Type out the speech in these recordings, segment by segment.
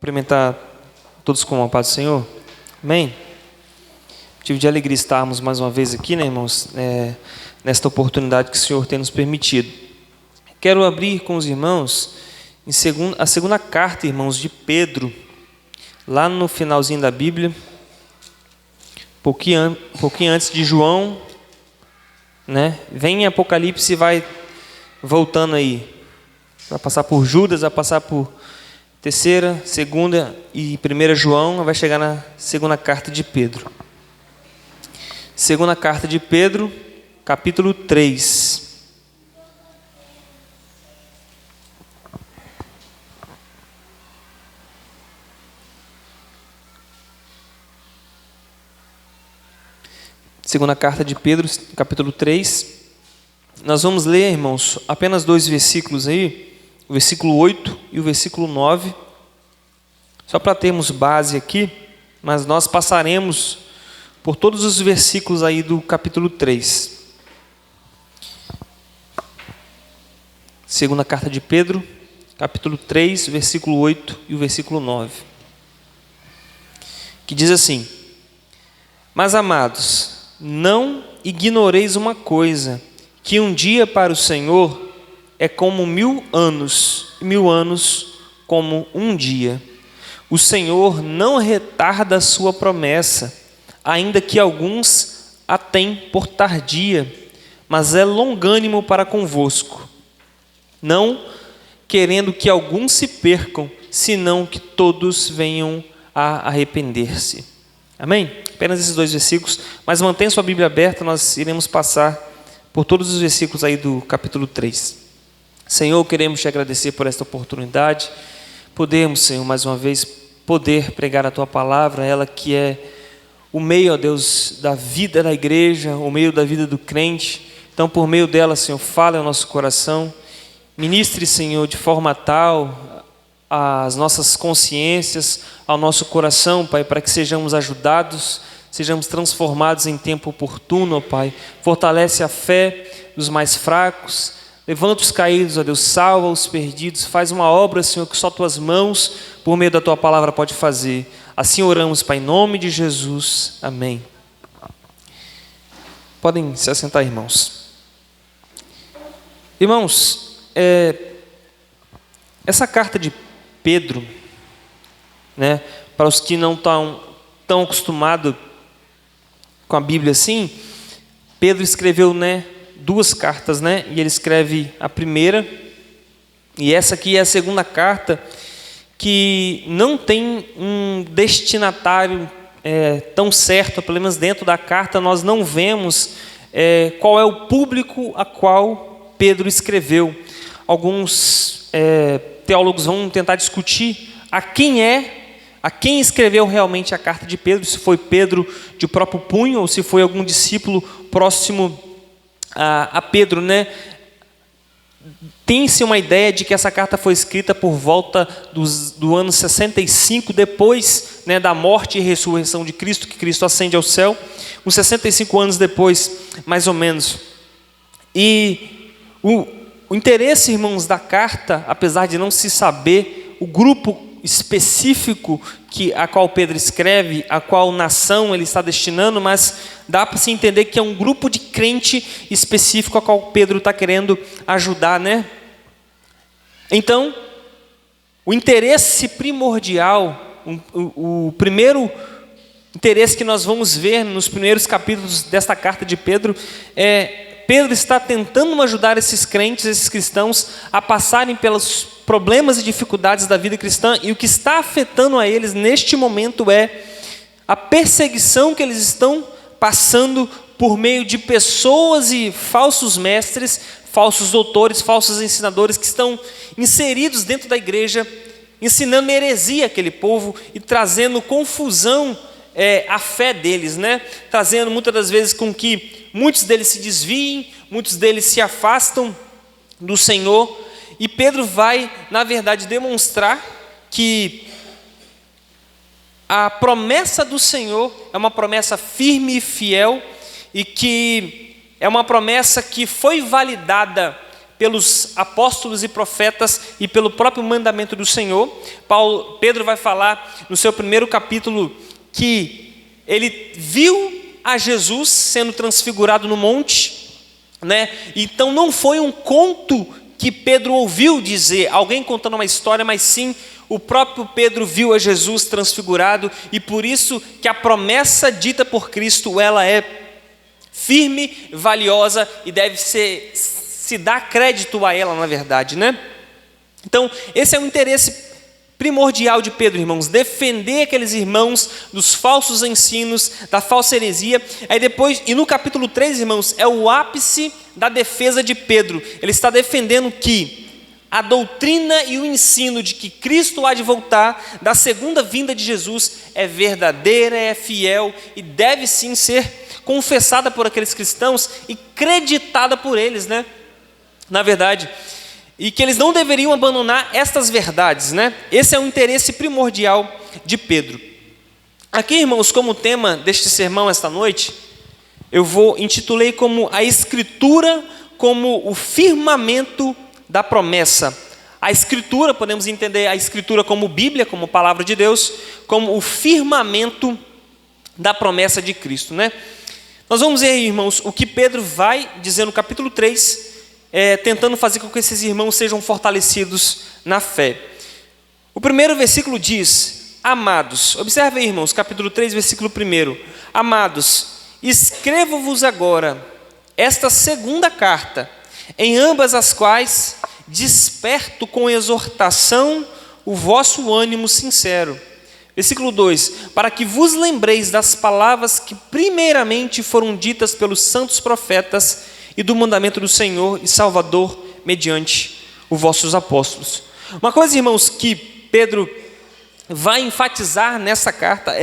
Cumprimentar todos com a paz do Senhor. Amém? Motivo de alegria estarmos mais uma vez aqui, né, irmãos? Nesta oportunidade que o Senhor tem nos permitido. Quero abrir com os irmãos a segunda carta, irmãos, de Pedro, lá no finalzinho da Bíblia, pouquinho antes de João, né? Vem em Apocalipse e vai voltando aí. Vai passar por Judas, vai passar por terceira, segunda e primeira João, vai chegar na segunda carta de Pedro. Segunda carta de Pedro, capítulo 3. Segunda carta de Pedro, capítulo 3. Nós vamos ler, irmãos, apenas dois versículos aí, o versículo 8 e o versículo 9, só para termos base aqui, mas nós passaremos por todos os versículos aí do capítulo 3. Segunda carta de Pedro, capítulo 3, versículo 8 e o versículo 9, que diz assim: Mas, amados, não ignoreis uma coisa, que um dia para o Senhor é como 1000 anos, e 1000 anos como um dia. O Senhor não retarda a sua promessa, ainda que alguns a têm por tardia, mas é longânimo para convosco, não querendo que alguns se percam, senão que todos venham a arrepender-se. Amém? Apenas esses dois versículos, mas mantenha sua Bíblia aberta, nós iremos passar por todos os versículos aí do capítulo 3. Senhor, queremos te agradecer por esta oportunidade, podemos, Senhor, mais uma vez, poder pregar a tua palavra, ela que é o meio, ó Deus, da vida da igreja, o meio da vida do crente. Então, por meio dela, Senhor, fale ao nosso coração, ministre, Senhor, de forma tal às nossas consciências, ao nosso coração, Pai, para que sejamos ajudados, sejamos transformados em tempo oportuno, ó Pai. Fortalece a fé dos mais fracos, levanta os caídos, ó Deus, salva os perdidos, faz uma obra, Senhor, que só tuas mãos, por meio da tua palavra, pode fazer. Assim oramos, Pai, em nome de Jesus. Amém. Podem se assentar, irmãos. Irmãos, essa carta de Pedro, né, para os que não estão tão acostumados com a Bíblia assim, Pedro escreveu, né, duas cartas, né, e ele escreve a primeira, e essa aqui é a segunda carta, que não tem um destinatário tão certo, pelo menos dentro da carta nós não vemos qual é o público a qual Pedro escreveu. Alguns teólogos vão tentar discutir a quem escreveu realmente a carta de Pedro, se foi Pedro de próprio punho ou se foi algum discípulo próximo a Pedro, né? Tem-se uma ideia de que essa carta foi escrita por volta do ano 65, depois, né, da morte e ressurreição de Cristo, que Cristo ascende ao céu, uns 65 anos depois, mais ou menos. E o interesse, irmãos, da carta, apesar de não se saber o grupo específico a qual Pedro escreve, a qual nação ele está destinando, mas dá para se entender que é um grupo de crente específico a qual Pedro está querendo ajudar, né? Então, o interesse primordial, o primeiro interesse que nós vamos ver nos primeiros capítulos desta carta de Pedro Pedro está tentando ajudar esses crentes, esses cristãos, a passarem pelos problemas e dificuldades da vida cristã, e o que está afetando a eles neste momento é a perseguição que eles estão passando por meio de pessoas e falsos mestres, falsos doutores, falsos ensinadores que estão inseridos dentro da igreja, ensinando heresia àquele povo e trazendo confusão à fé deles, né? Trazendo muitas das vezes com que muitos deles se desviem, muitos deles se afastam do Senhor, e Pedro vai, na verdade, demonstrar que a promessa do Senhor é uma promessa firme e fiel, e que é uma promessa que foi validada pelos apóstolos e profetas e pelo próprio mandamento do Senhor. Pedro vai falar no seu primeiro capítulo que ele viu a Jesus sendo transfigurado no monte, né? Então não foi um conto que Pedro ouviu dizer, alguém contando uma história, mas sim o próprio Pedro viu a Jesus transfigurado, e por isso que a promessa dita por Cristo, ela é firme, valiosa e deve se dar crédito a ela, na verdade, né? Então esse é o interesse primordial de Pedro, irmãos, defender aqueles irmãos dos falsos ensinos, da falsa heresia. Aí depois, e no capítulo 3, irmãos, é o ápice da defesa de Pedro. Ele está defendendo que a doutrina e o ensino de que Cristo há de voltar, da segunda vinda de Jesus, é verdadeira, é fiel e deve sim ser confessada por aqueles cristãos e creditada por eles, né? Na verdade, e que eles não deveriam abandonar estas verdades, né? Esse é o interesse primordial de Pedro. Aqui, irmãos, como tema deste sermão esta noite, eu intitulei como a Escritura como o firmamento da promessa. A Escritura, podemos entender a Escritura como Bíblia, como palavra de Deus, como o firmamento da promessa de Cristo, né? Nós vamos ver, irmãos, o que Pedro vai dizer no capítulo 3, tentando fazer com que esses irmãos sejam fortalecidos na fé. O primeiro versículo diz: amados, observe aí, irmãos, capítulo 3, versículo 1. Amados, escrevo-vos agora esta segunda carta, em ambas as quais desperto com exortação o vosso ânimo sincero. Versículo 2: para que vos lembreis das palavras que primeiramente foram ditas pelos santos profetas e do mandamento do Senhor e Salvador mediante os vossos apóstolos. Uma coisa, irmãos, que Pedro vai enfatizar nessa carta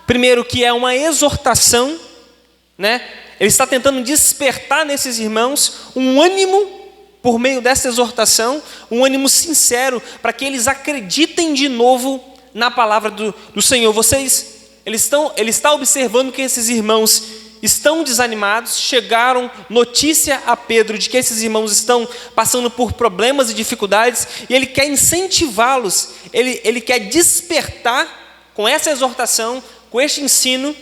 primeiro, que é uma exortação, né? Ele está tentando despertar nesses irmãos um ânimo por meio dessa exortação, um ânimo sincero, para que eles acreditem de novo na palavra do Senhor. Ele está observando que esses irmãos estão desanimados, chegaram notícia a Pedro de que esses irmãos estão passando por problemas e dificuldades, e ele quer incentivá-los, ele quer despertar com essa exortação, com este ensino,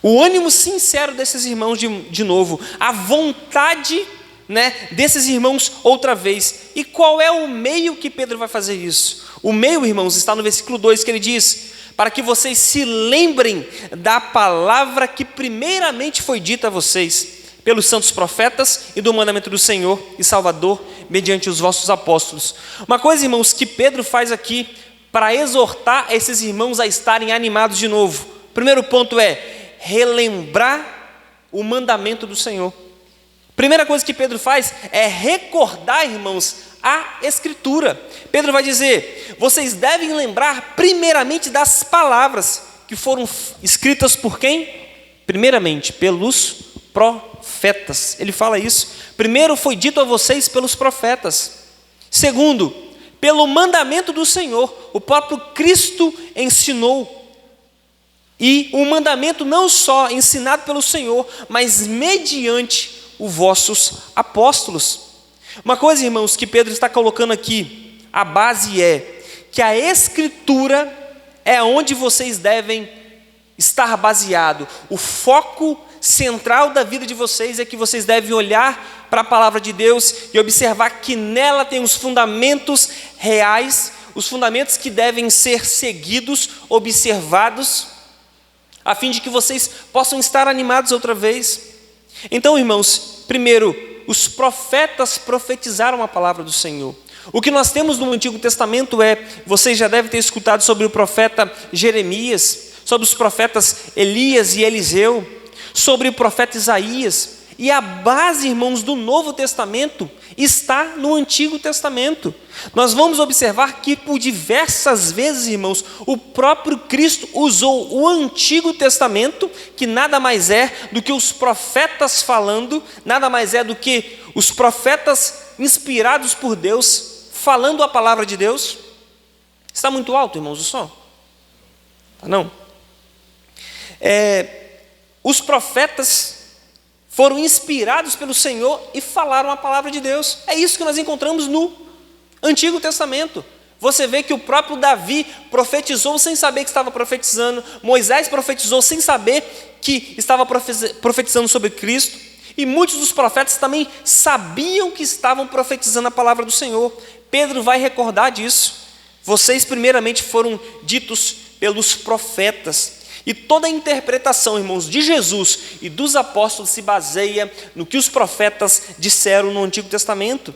o ânimo sincero desses irmãos de novo, a vontade, né, desses irmãos outra vez. E qual é o meio que Pedro vai fazer isso? O meio, irmãos, está no versículo 2, que ele diz: para que vocês se lembrem da palavra que primeiramente foi dita a vocês pelos santos profetas e do mandamento do Senhor e Salvador mediante os vossos apóstolos. Uma coisa, irmãos, que Pedro faz aqui para exortar esses irmãos a estarem animados de novo. O primeiro ponto é relembrar o mandamento do Senhor. Primeira coisa que Pedro faz é recordar, irmãos, a Escritura. Pedro vai dizer: vocês devem lembrar primeiramente das palavras que foram escritas por quem? Primeiramente, pelos profetas. Ele fala isso. Primeiro foi dito a vocês pelos profetas. Segundo, pelo mandamento do Senhor. O próprio Cristo ensinou. E um mandamento não só ensinado pelo Senhor, mas mediante os vossos apóstolos. Uma coisa, irmãos, que Pedro está colocando aqui, a base é que a Escritura é onde vocês devem estar baseado. O foco central da vida de vocês é que vocês devem olhar para a palavra de Deus e observar que nela tem os fundamentos reais, os fundamentos que devem ser seguidos, observados, a fim de que vocês possam estar animados outra vez. Então, irmãos, primeiro, os profetas profetizaram a palavra do Senhor. O que nós temos no Antigo Testamento vocês já devem ter escutado sobre o profeta Jeremias, sobre os profetas Elias e Eliseu, sobre o profeta Isaías. E a base, irmãos, do Novo Testamento está no Antigo Testamento. Nós vamos observar que por diversas vezes, irmãos, o próprio Cristo usou o Antigo Testamento, que nada mais é do que os profetas falando, nada mais é do que os profetas inspirados por Deus, falando a palavra de Deus. Está muito alto, irmãos, o som? Não. Os profetas foram inspirados pelo Senhor e falaram a palavra de Deus. É isso que nós encontramos no Antigo Testamento. Você vê que o próprio Davi profetizou sem saber que estava profetizando, Moisés profetizou sem saber que estava profetizando sobre Cristo, e muitos dos profetas também sabiam que estavam profetizando a palavra do Senhor. Pedro vai recordar disso. Vocês primeiramente foram ditos pelos profetas. E toda a interpretação, irmãos, de Jesus e dos apóstolos se baseia no que os profetas disseram no Antigo Testamento.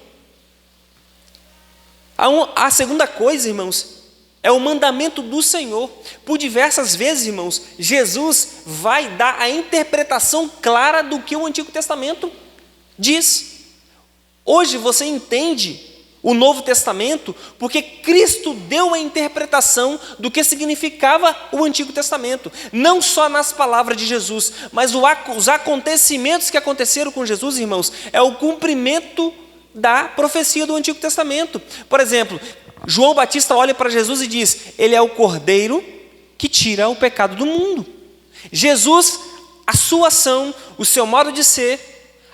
A segunda coisa, irmãos, é o mandamento do Senhor. Por diversas vezes, irmãos, Jesus vai dar a interpretação clara do que o Antigo Testamento diz. Hoje você entende o Novo Testamento porque Cristo deu a interpretação do que significava o Antigo Testamento. Não só nas palavras de Jesus, mas os acontecimentos que aconteceram com Jesus, irmãos, é o cumprimento da profecia do Antigo Testamento. Por exemplo, João Batista olha para Jesus e diz: ele é o Cordeiro que tira o pecado do mundo. Jesus, a sua ação, o seu modo de ser,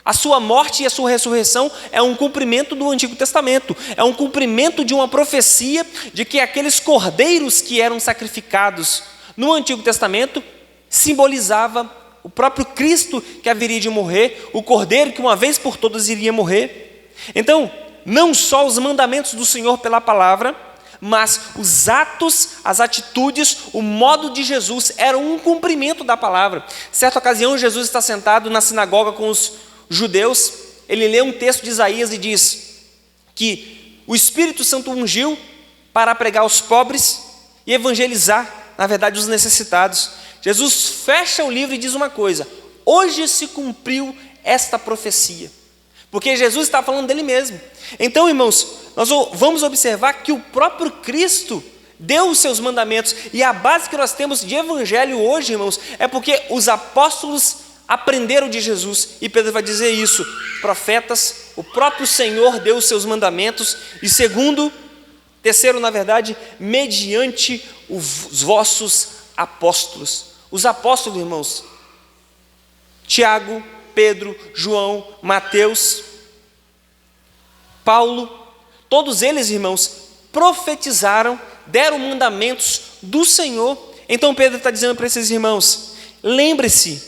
a sua morte e a sua ressurreição é um cumprimento do Antigo Testamento, é um cumprimento de uma profecia de que aqueles cordeiros que eram sacrificados no Antigo Testamento simbolizava o próprio Cristo que haveria de morrer, o cordeiro que uma vez por todas iria morrer. Então, não só os mandamentos do Senhor pela palavra, mas os atos, as atitudes, o modo de Jesus eram um cumprimento da palavra. Certa ocasião, Jesus está sentado na sinagoga com os judeus, ele lê um texto de Isaías e diz que o Espírito Santo ungiu para pregar aos pobres e evangelizar, na verdade, os necessitados. Jesus fecha o livro e diz uma coisa: hoje se cumpriu esta profecia. Porque Jesus está falando dele mesmo. Então, irmãos, nós vamos observar que o próprio Cristo deu os seus mandamentos. E a base que nós temos de evangelho hoje, irmãos, é porque os apóstolos aprenderam de Jesus. E Pedro vai dizer isso: profetas, o próprio Senhor deu os seus mandamentos. E terceiro, na verdade, mediante os vossos apóstolos. Os apóstolos, irmãos, Tiago, Pedro, João, Mateus, Paulo, todos eles, irmãos, profetizaram, deram mandamentos do Senhor. Então Pedro está dizendo para esses irmãos: lembre-se,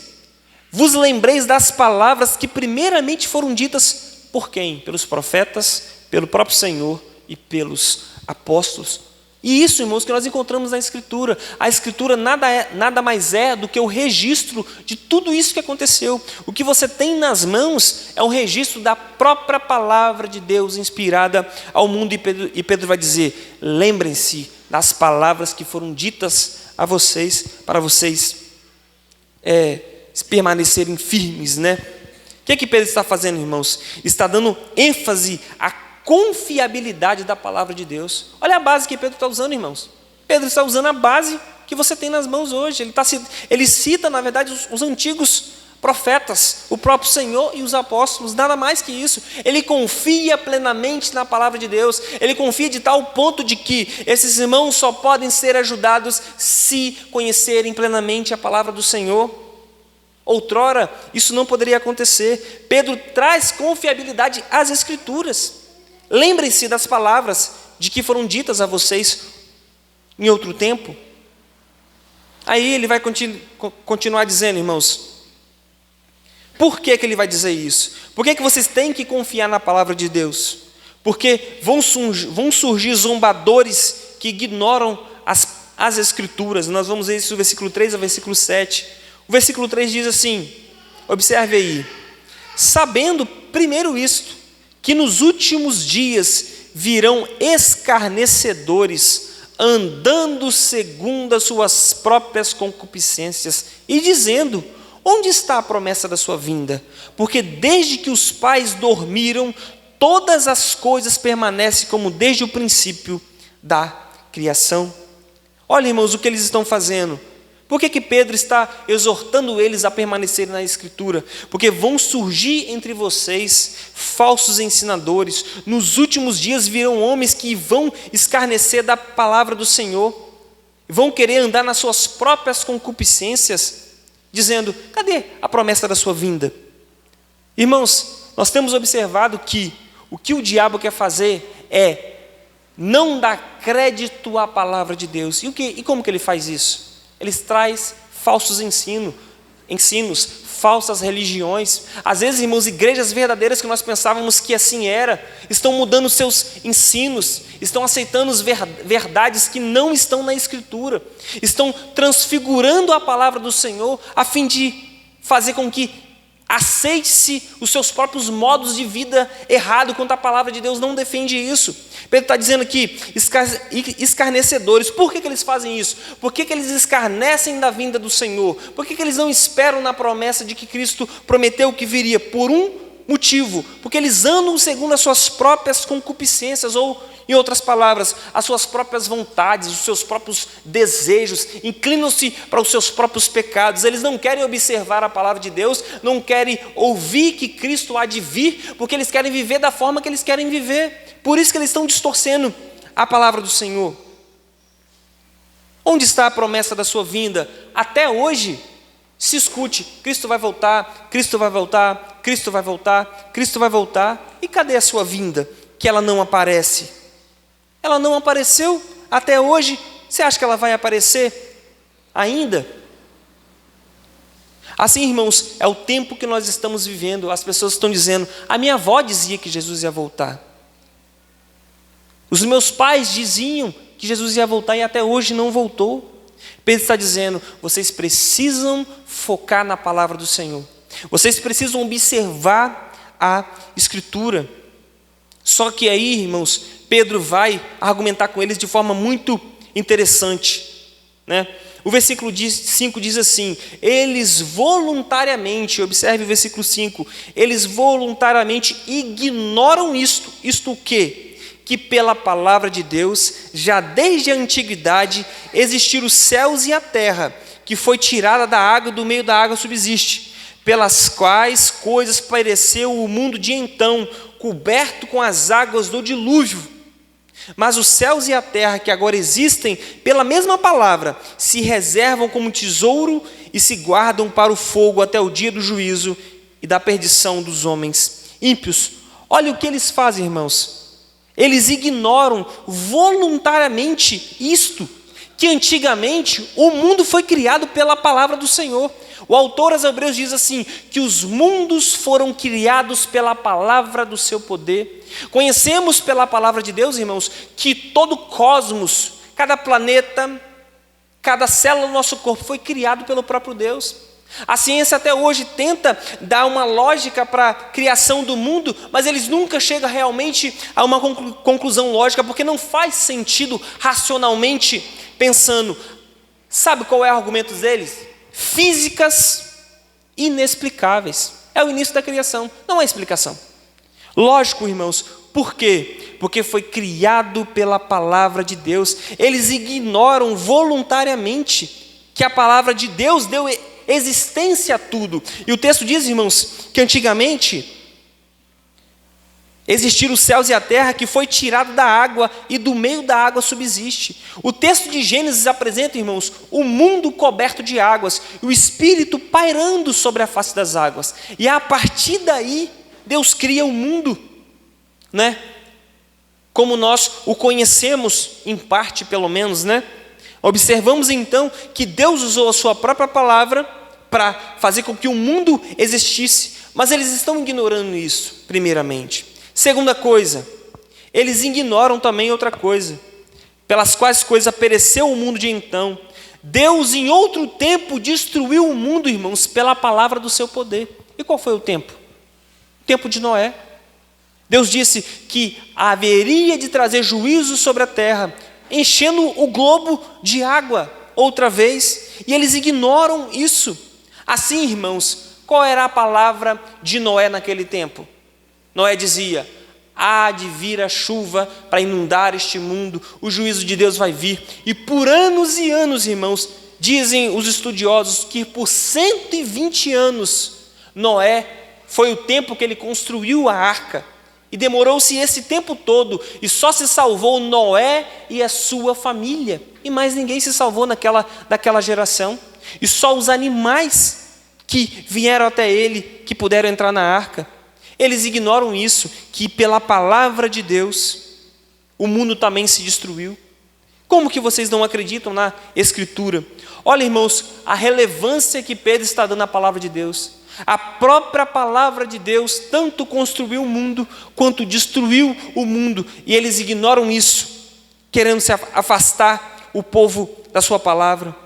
vos lembreis das palavras que primeiramente foram ditas por quem? Pelos profetas, pelo próprio Senhor e pelos apóstolos. E isso, irmãos, que nós encontramos na Escritura. A Escritura nada mais é do que o registro de tudo isso que aconteceu. O que você tem nas mãos é um registro da própria palavra de Deus inspirada ao mundo. E Pedro vai dizer: lembrem-se das palavras que foram ditas a vocês, para vocês permanecerem firmes, né? O que Pedro está fazendo, irmãos? Está dando ênfase à confiabilidade da palavra de Deus. Olha a base que Pedro está usando, irmãos. Pedro está usando a base que você tem nas mãos hoje. Ele cita, na verdade, os antigos profetas, o próprio Senhor e os apóstolos, nada mais que isso. Ele confia plenamente na palavra de Deus. Ele confia de tal ponto de que esses irmãos só podem ser ajudados se conhecerem plenamente a palavra do Senhor. Outrora, isso não poderia acontecer. Pedro traz confiabilidade às Escrituras. Lembrem-se das palavras de que foram ditas a vocês em outro tempo. Aí ele vai continuar dizendo, irmãos, por que ele vai dizer isso? Por que vocês têm que confiar na palavra de Deus? Porque vão surgir zombadores que ignoram as Escrituras. Nós vamos ver isso do versículo 3 ao versículo 7. O versículo 3 diz assim, observe aí: sabendo primeiro isto, que nos últimos dias virão escarnecedores, andando segundo as suas próprias concupiscências, e dizendo: onde está a promessa da sua vinda? Porque desde que os pais dormiram, todas as coisas permanecem como desde o princípio da criação. Olha, irmãos, o que eles estão fazendo. Por que Pedro está exortando eles a permanecerem na Escritura? Porque vão surgir entre vocês falsos ensinadores. Nos últimos dias virão homens que vão escarnecer da palavra do Senhor, vão querer andar nas suas próprias concupiscências, dizendo: cadê a promessa da sua vinda? Irmãos, nós temos observado que o que o diabo quer fazer é não dar crédito à palavra de Deus. E como que ele faz isso? Ele traz falsos ensinos, falsas religiões. Às vezes, irmãos, igrejas verdadeiras que nós pensávamos que assim era, estão mudando seus ensinos, estão aceitando verdades que não estão na Escritura, estão transfigurando a palavra do Senhor, a fim de fazer com que aceite-se os seus próprios modos de vida errado, quanto a palavra de Deus não defende isso. Pedro está dizendo aqui, escarnecedores. Por que eles fazem isso? Por que eles escarnecem da vinda do Senhor? Por que eles não esperam na promessa de que Cristo prometeu que viria? Por um motivo, porque eles andam segundo as suas próprias concupiscências, ou, em outras palavras, as suas próprias vontades, os seus próprios desejos, inclinam-se para os seus próprios pecados. Eles não querem observar a palavra de Deus, não querem ouvir que Cristo há de vir, porque eles querem viver da forma que eles querem viver. Por isso que eles estão distorcendo a palavra do Senhor. Onde está a promessa da sua vinda? Até hoje se escute: Cristo vai voltar, Cristo vai voltar, Cristo vai voltar, Cristo vai voltar. E cadê a sua vinda? Que ela não aparece. Ela não apareceu até hoje. Você acha que ela vai aparecer ainda? Assim, irmãos, é o tempo que nós estamos vivendo. As pessoas estão dizendo: a minha avó dizia que Jesus ia voltar. Os meus pais diziam que Jesus ia voltar e até hoje não voltou. Pedro está dizendo: vocês precisam focar na palavra do Senhor. Vocês precisam observar a Escritura. Só que aí, irmãos, Pedro vai argumentar com eles de forma muito interessante, né? O versículo 5 diz assim: eles voluntariamente, observe o versículo 5, eles voluntariamente ignoram isto. Isto o quê? Que pela palavra de Deus, já desde a antiguidade, existiram os céus e a terra, que foi tirada da água e do meio da água subsiste, pelas quais coisas pereceu o mundo de então, coberto com as águas do dilúvio. Mas os céus e a terra que agora existem, pela mesma palavra, se reservam como tesouro e se guardam para o fogo até o dia do juízo e da perdição dos homens ímpios. Olha o que eles fazem, irmãos. Eles ignoram voluntariamente isto, que antigamente o mundo foi criado pela palavra do Senhor. O autor aos Hebreus diz assim, que os mundos foram criados pela palavra do seu poder. Conhecemos pela palavra de Deus, irmãos, que todo o cosmos, cada planeta, cada célula do nosso corpo foi criado pelo próprio Deus. A ciência até hoje tenta dar uma lógica para a criação do mundo, mas eles nunca chegam realmente a uma conclusão lógica, porque não faz sentido racionalmente pensando. Sabe qual é o argumento deles? Físicas inexplicáveis. É o início da criação, não é explicação. Lógico, irmãos, por quê? Porque foi criado pela palavra de Deus. Eles ignoram voluntariamente que a palavra de Deus deu existência a tudo. E o texto diz, irmãos, que antigamente existiram os céus e a terra, que foi tirado da água e do meio da água subsiste. O texto de Gênesis apresenta, irmãos, o mundo coberto de águas e o Espírito pairando sobre a face das águas. E a partir daí, Deus cria o mundo, né? Como nós o conhecemos, em parte pelo menos, né? Observamos então que Deus usou a sua própria palavra para fazer com que o mundo existisse, mas eles estão ignorando isso, primeiramente. Segunda coisa, eles ignoram também outra coisa, pelas quais coisas pereceu o mundo de então. Deus em outro tempo destruiu o mundo, irmãos, pela palavra do seu poder. E qual foi o tempo? O tempo de Noé. Deus disse que haveria de trazer juízo sobre a terra, enchendo o globo de água outra vez, e eles ignoram isso. Assim, irmãos, qual era a palavra de Noé naquele tempo? Noé dizia: há de vir a chuva para inundar este mundo, o juízo de Deus vai vir. E por anos e anos, irmãos, dizem os estudiosos que por 120 anos, Noé foi o tempo que ele construiu a arca. E demorou-se esse tempo todo, e só se salvou Noé e a sua família. E mais ninguém se salvou daquela geração. E só os animais que vieram até ele, que puderam entrar na arca. Eles ignoram isso, que pela palavra de Deus, o mundo também se destruiu. Como que vocês não acreditam na Escritura? Olha, irmãos, a relevância que Pedro está dando à palavra de Deus. A própria palavra de Deus tanto construiu o mundo, quanto destruiu o mundo. E eles ignoram isso, querendo se afastar o povo da sua palavra.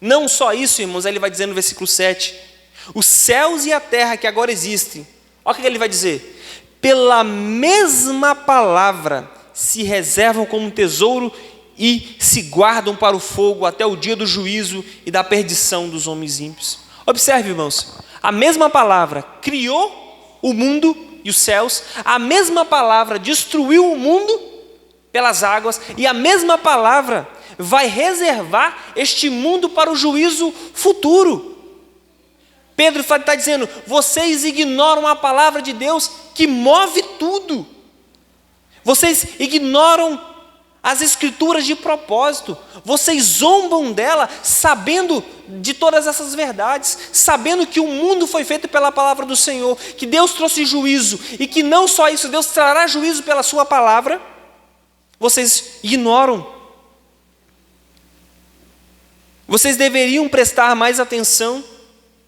Não só isso, irmãos, ele vai dizer no versículo 7. Os céus e a terra que agora existem, olha o que ele vai dizer. Pela mesma palavra se reservam como um tesouro e se guardam para o fogo até o dia do juízo e da perdição dos homens ímpios. Observe, irmãos, a mesma palavra criou o mundo e os céus, a mesma palavra destruiu o mundo pelas águas, e a mesma palavra vai reservar este mundo para o juízo futuro. Pedro está dizendo, vocês ignoram a palavra de Deus que move tudo. Vocês ignoram as Escrituras de propósito, vocês zombam dela, sabendo de todas essas verdades, sabendo que o mundo foi feito pela palavra do Senhor, que Deus trouxe juízo, e que não só isso, Deus trará juízo pela sua palavra. Vocês ignoram. Vocês deveriam prestar mais atenção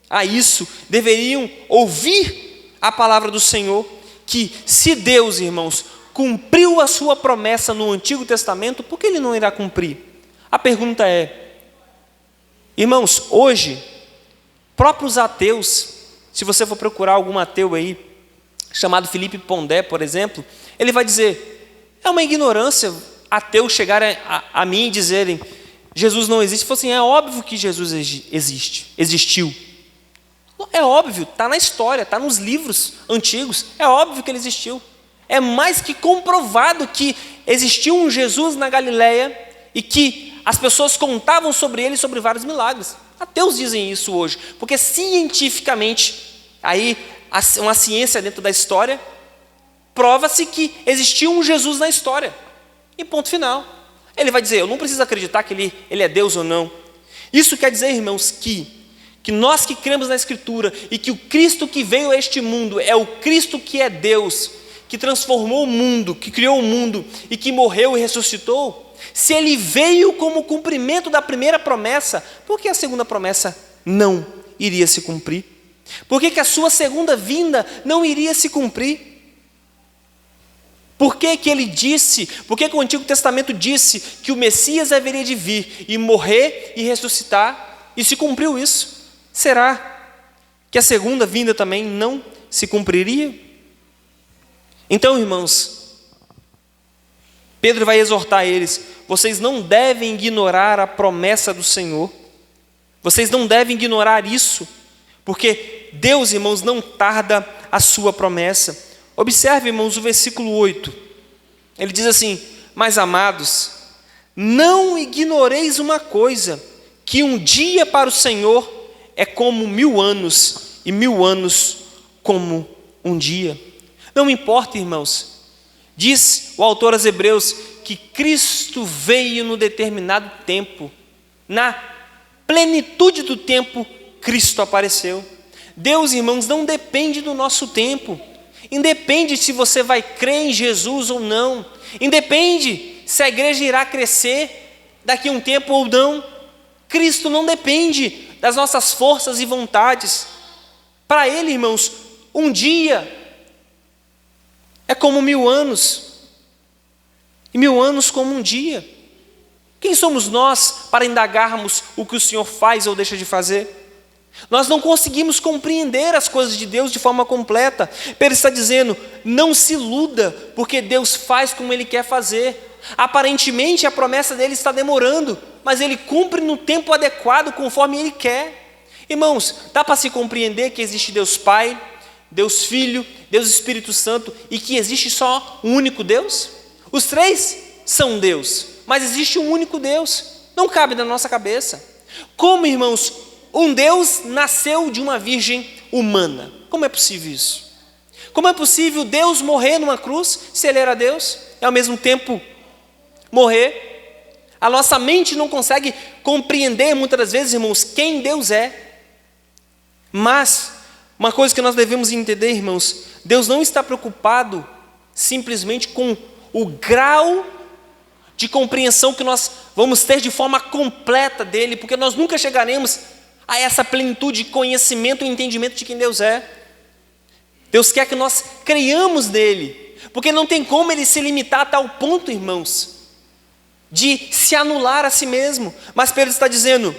a isso, deveriam ouvir a palavra do Senhor, que se Deus, irmãos, cumpriu a sua promessa no Antigo Testamento, por que ele não irá cumprir? A pergunta é, irmãos, hoje, próprios ateus, se você for procurar algum ateu aí, chamado Felipe Pondé, por exemplo, ele vai dizer, é uma ignorância ateus chegarem a mim e dizerem, Jesus não existe. Ele falou assim, é óbvio que Jesus existiu. É óbvio, está na história, está nos livros antigos, é óbvio que ele existiu. É mais que comprovado que existiu um Jesus na Galileia e que as pessoas contavam sobre ele, sobre vários milagres. Ateus dizem isso hoje, porque cientificamente, aí uma ciência dentro da história, prova-se que existiu um Jesus na história. E ponto final. Ele vai dizer, eu não preciso acreditar que ele é Deus ou não. Isso quer dizer, irmãos, que nós que cremos na Escritura e que o Cristo que veio a este mundo é o Cristo que é Deus, que transformou o mundo, que criou o mundo e que morreu e ressuscitou, se ele veio como cumprimento da primeira promessa, por que a segunda promessa não iria se cumprir? Por que a sua segunda vinda não iria se cumprir? Por que ele disse, por que o Antigo Testamento disse que o Messias haveria de vir e morrer e ressuscitar, e se cumpriu isso? Será que a segunda vinda também não se cumpriria? Então, irmãos, Pedro vai exortar eles, vocês não devem ignorar a promessa do Senhor, vocês não devem ignorar isso, porque Deus, irmãos, não tarda a sua promessa. Observe, irmãos, o versículo 8, ele diz assim, mas amados, não ignoreis uma coisa, que um dia para o Senhor é como 1000 anos, e 1000 anos como um dia. Não importa, irmãos, diz o autor aos Hebreus, que Cristo veio no determinado tempo, na plenitude do tempo, Cristo apareceu. Deus, irmãos, não depende do nosso tempo, independe se você vai crer em Jesus ou não, independe se a igreja irá crescer daqui a um tempo ou não. Cristo não depende das nossas forças e vontades. Para Ele, irmãos, um dia é como 1000 anos, e 1000 anos como um dia. Quem somos nós para indagarmos o que o Senhor faz ou deixa de fazer? Nós não conseguimos compreender as coisas de Deus de forma completa. Pedro está dizendo, não se iluda, porque Deus faz como Ele quer fazer. Aparentemente a promessa dele está demorando, mas Ele cumpre no tempo adequado, conforme Ele quer. Irmãos, dá para se compreender que existe Deus Pai, Deus Filho, Deus Espírito Santo, e que existe só um único Deus? Os três são Deus, mas existe um único Deus. Não cabe na nossa cabeça. Como, irmãos, um Deus nasceu de uma virgem humana? Como é possível isso? Como é possível Deus morrer numa cruz, se Ele era Deus, e ao mesmo tempo morrer? A nossa mente não consegue compreender muitas das vezes, irmãos, quem Deus é. Mas, uma coisa que nós devemos entender, irmãos, Deus não está preocupado simplesmente com o grau de compreensão que nós vamos ter de forma completa dele, porque nós nunca chegaremos a essa plenitude de conhecimento e entendimento de quem Deus é. Deus quer que nós creiamos nele, porque não tem como ele se limitar a tal ponto, irmãos, de se anular a si mesmo. Mas Pedro está dizendo,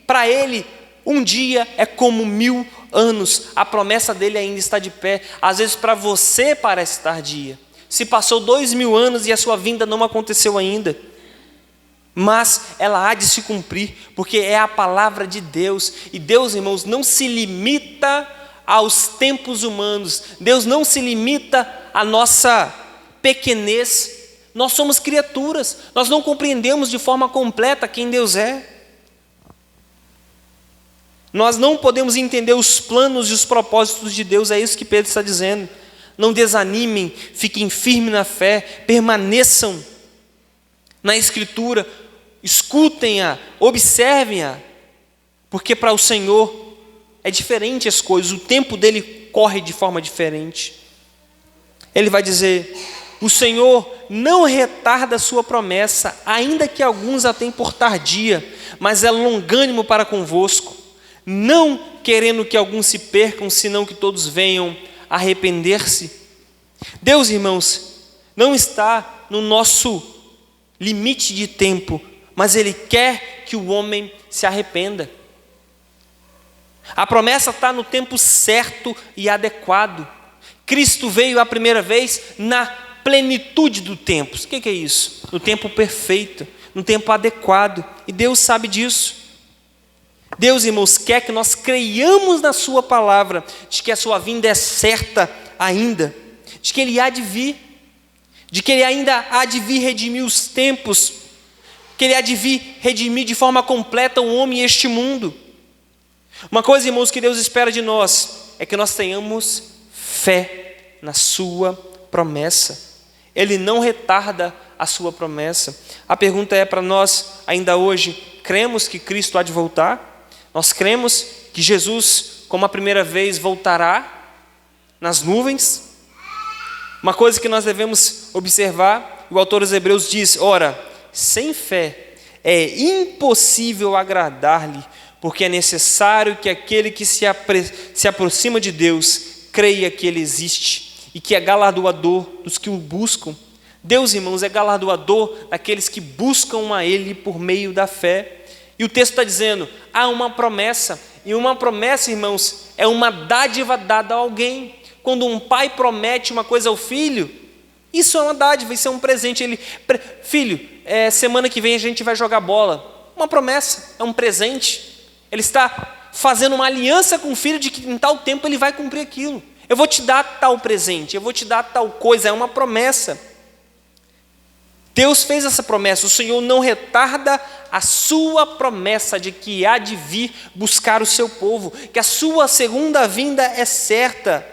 para ele, um dia é como 1000 anos, a promessa dele ainda está de pé. Às vezes para você parece tardia, se passou 2000 anos e a sua vinda não aconteceu ainda, mas ela há de se cumprir, porque é a palavra de Deus. E Deus, irmãos, não se limita aos tempos humanos, Deus não se limita à nossa pequenez. Nós somos criaturas, nós não compreendemos de forma completa quem Deus é. Nós não podemos entender os planos e os propósitos de Deus, é isso que Pedro está dizendo. Não desanimem, fiquem firmes na fé, permaneçam na Escritura, escutem-a, observem-a, porque para o Senhor é diferente as coisas, o tempo dele corre de forma diferente. Ele vai dizer, o Senhor não retarda a sua promessa, ainda que alguns a tenham por tardia, mas é longânimo para convosco, não querendo que alguns se percam, senão que todos venham a arrepender-se. Deus, irmãos, não está no nosso limite de tempo, mas Ele quer que o homem se arrependa. A promessa está no tempo certo e adequado. Cristo veio a primeira vez na plenitude do tempo. O que é isso? No tempo perfeito, no tempo adequado. E Deus sabe disso. Deus, irmãos, quer que nós creiamos na sua palavra, de que a sua vinda é certa ainda, de que Ele há de vir, de que Ele ainda há de vir redimir os tempos, que Ele há de vir redimir de forma completa o homem e este mundo. Uma coisa, irmãos, que Deus espera de nós, é que nós tenhamos fé na sua promessa. Ele não retarda a sua promessa. A pergunta é para nós, ainda hoje, cremos que Cristo há de voltar? Nós cremos que Jesus, como a primeira vez, voltará nas nuvens? Uma coisa que nós devemos observar, o autor dos Hebreus diz, ora, sem fé é impossível agradar-lhe, porque é necessário que aquele que se aproxima de Deus, creia que Ele existe e que é galardoador dos que o buscam. Deus, irmãos, é galardoador daqueles que buscam a Ele por meio da fé. E o texto está dizendo, há uma promessa, e uma promessa, irmãos, é uma dádiva dada a alguém. Quando um pai promete uma coisa ao filho, isso é uma dádiva, isso é um presente. Filho, semana que vem a gente vai jogar bola. Uma promessa, é um presente. Ele está fazendo uma aliança com o filho de que em tal tempo ele vai cumprir aquilo. Eu vou te dar tal presente, eu vou te dar tal coisa, é uma promessa. Deus fez essa promessa, o Senhor não retarda a sua promessa de que há de vir buscar o seu povo, que a sua segunda vinda é certa,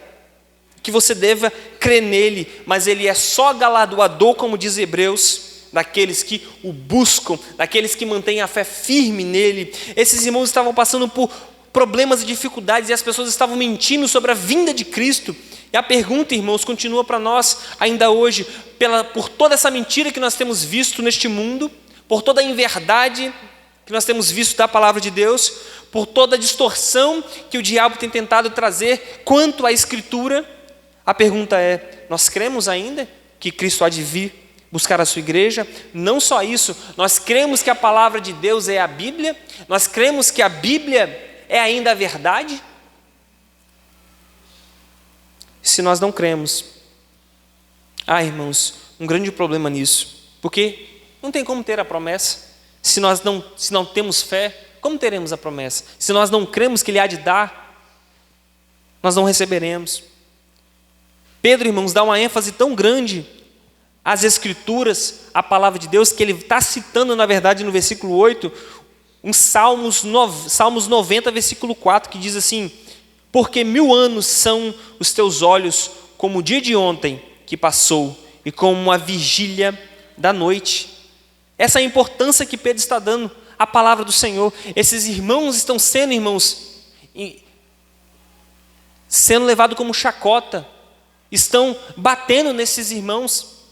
que você deva crer nele, mas ele é só galardoador, como diz Hebreus, daqueles que o buscam, daqueles que mantêm a fé firme nele. Esses irmãos estavam passando por problemas e dificuldades, e as pessoas estavam mentindo sobre a vinda de Cristo. E a pergunta, irmãos, continua para nós ainda hoje, por toda essa mentira que nós temos visto neste mundo, por toda a inverdade que nós temos visto da palavra de Deus, por toda a distorção que o diabo tem tentado trazer quanto à Escritura, a pergunta é, nós cremos ainda que Cristo há de vir buscar a sua igreja? Não só isso, nós cremos que a palavra de Deus é a Bíblia, nós cremos que a Bíblia é ainda a verdade? Se nós não cremos, irmãos, um grande problema nisso, porque não tem como ter a promessa, se não temos fé, como teremos a promessa? Se nós não cremos que Ele há de dar, nós não receberemos. Pedro, irmãos, dá uma ênfase tão grande às Escrituras, à palavra de Deus, que ele está citando, na verdade, no versículo 8, em Salmos 90, versículo 4, que diz assim, porque 1000 anos são os teus olhos como o dia de ontem que passou, e como a vigília da noite. Essa é a importância que Pedro está dando a palavra do Senhor. Esses irmãos estão sendo, irmãos, sendo levados como chacota, estão batendo nesses irmãos.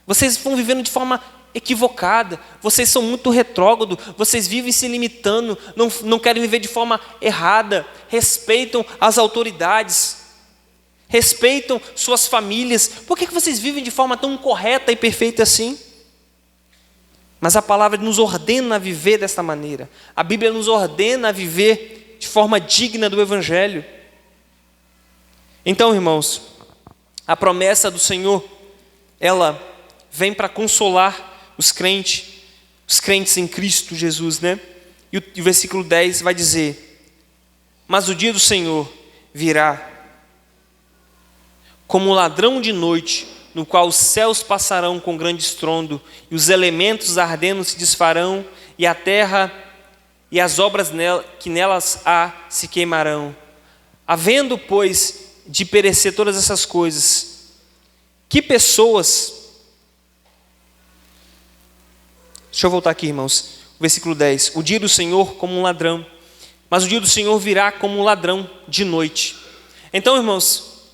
Vocês estão vivendo de forma equivocada, vocês são muito retrógrados, vocês vivem se limitando, não querem viver de forma errada, respeitam as autoridades, respeitam suas famílias. Por que vocês vivem de forma tão correta e perfeita assim? Mas a palavra nos ordena a viver desta maneira. A Bíblia nos ordena a viver de forma digna do Evangelho. Então, irmãos, a promessa do Senhor, ela vem para consolar os crentes em Cristo Jesus, né? E o versículo 10 vai dizer: mas o dia do Senhor virá como um ladrão de noite, no qual os céus passarão com grande estrondo, e os elementos ardendo se desfarão, e a terra e as obras que nelas há se queimarão. Havendo, pois, de perecer todas essas coisas, que pessoas... Deixa eu voltar aqui, irmãos. Versículo 10. O dia do Senhor como um ladrão, mas o dia do Senhor virá como um ladrão de noite. Então, irmãos,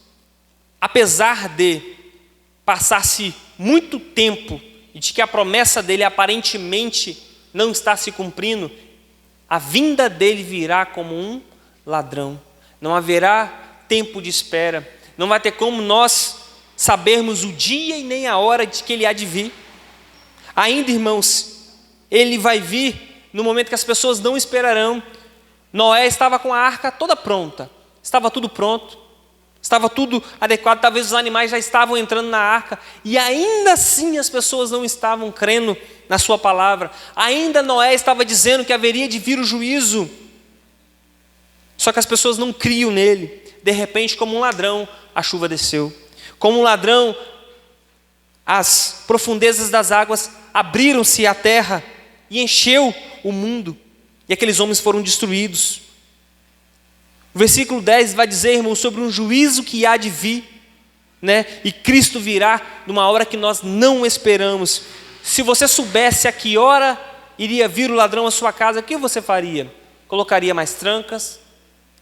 apesar de passar-se muito tempo e de que a promessa dele aparentemente não está se cumprindo, a vinda dele virá como um ladrão. Não haverá tempo de espera. Não vai ter como nós sabermos o dia e nem a hora de que ele há de vir. Ainda, irmãos, ele vai vir no momento que as pessoas não esperarão. Noé estava com a arca toda pronta, estava tudo pronto, estava tudo adequado, talvez os animais já estavam entrando na arca, e ainda assim as pessoas não estavam crendo na sua palavra. Ainda Noé estava dizendo que haveria de vir o juízo, só que as pessoas não criam nele. De repente, como um ladrão, a chuva desceu. Como um ladrão, as profundezas das águas abriram-se à terra e encheu o mundo, e aqueles homens foram destruídos. O versículo 10 vai dizer, irmãos, sobre um juízo que há de vir, né? E Cristo virá numa hora que nós não esperamos. Se você soubesse a que hora iria vir o ladrão à sua casa, o que você faria? Colocaria mais trancas?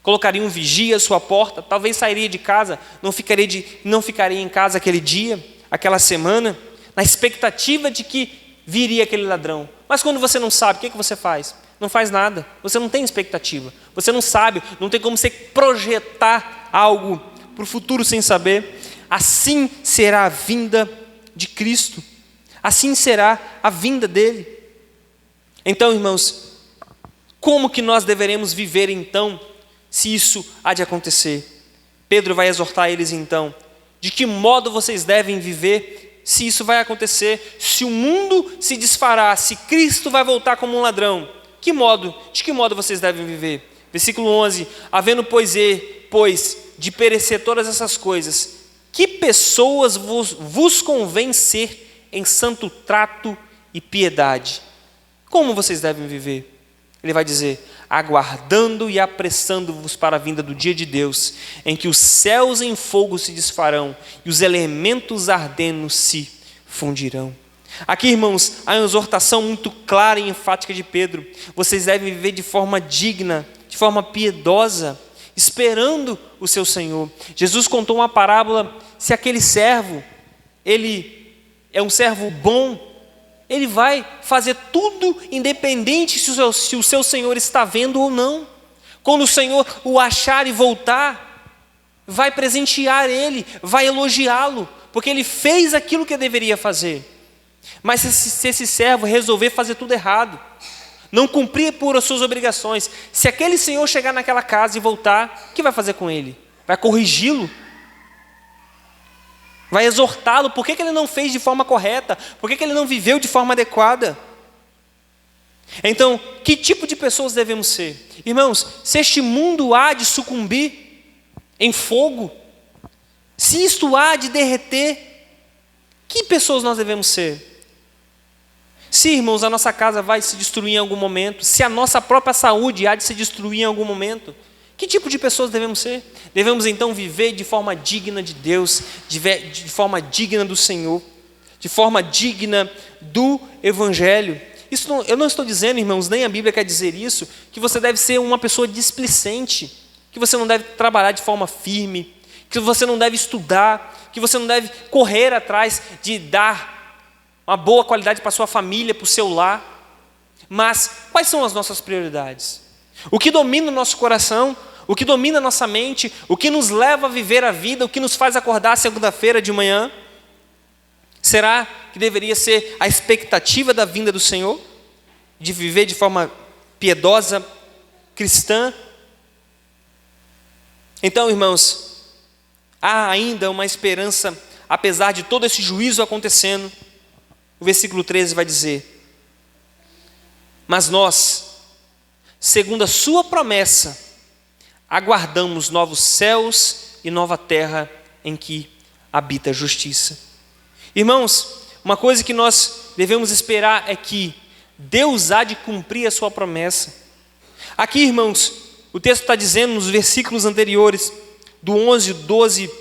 Colocaria um vigia à sua porta? Talvez sairia de casa, não ficaria em casa aquele dia, aquela semana, na expectativa de que viria aquele ladrão. Mas quando você não sabe, o que você faz? Não faz nada, você não tem expectativa, você não sabe, não tem como você projetar algo para o futuro sem saber. Assim será a vinda de Cristo, assim será a vinda dele. Então, irmãos, como que nós deveremos viver então, se isso há de acontecer? Pedro vai exortar eles então, de que modo vocês devem viver se isso vai acontecer, se o mundo se desfará, se Cristo vai voltar como um ladrão. De que modo vocês devem viver? Versículo 11, havendo pois de perecer todas essas coisas, que pessoas vos convém ser em santo trato e piedade? Como vocês devem viver? Ele vai dizer, aguardando e apressando-vos para a vinda do dia de Deus, em que os céus em fogo se desfarão e os elementos ardendo se fundirão. Aqui, irmãos, há uma exortação muito clara e enfática de Pedro. Vocês devem viver de forma digna, de forma piedosa, esperando o seu Senhor. Jesus contou uma parábola, se aquele servo, ele é um servo bom, ele vai fazer tudo independente se o seu Senhor está vendo ou não. Quando o Senhor o achar e voltar, vai presentear ele, vai elogiá-lo, porque ele fez aquilo que deveria fazer. Mas se esse servo resolver fazer tudo errado, não cumprir por as suas obrigações, se aquele senhor chegar naquela casa e voltar, o que vai fazer com ele? Vai corrigi-lo? Vai exortá-lo? Por que ele não fez de forma correta? Por que ele não viveu de forma adequada? Então, que tipo de pessoas devemos ser? Irmãos, se este mundo há de sucumbir em fogo, se isto há de derreter, que pessoas nós devemos ser? Se, irmãos, a nossa casa vai se destruir em algum momento, se a nossa própria saúde há de se destruir em algum momento, que tipo de pessoas devemos ser? Devemos então viver de forma digna de Deus, de forma digna do Senhor, de forma digna do Evangelho. Eu não estou dizendo, irmãos, nem a Bíblia quer dizer isso, que você deve ser uma pessoa displicente, que você não deve trabalhar de forma firme, que você não deve estudar, que você não deve correr atrás de dar uma boa qualidade para a sua família, para o seu lar. Mas quais são as nossas prioridades? O que domina o nosso coração, o que domina a nossa mente, o que nos leva a viver a vida, o que nos faz acordar segunda-feira de manhã? Será que deveria ser a expectativa da vinda do Senhor? De viver de forma piedosa, cristã? Então, irmãos, há ainda uma esperança, apesar de todo esse juízo acontecendo. O versículo 13 vai dizer: mas nós, segundo a sua promessa, aguardamos novos céus e nova terra em que habita a justiça. Irmãos, uma coisa que nós devemos esperar é que Deus há de cumprir a sua promessa. Aqui, irmãos, o texto está dizendo nos versículos anteriores, do 11 ao 12,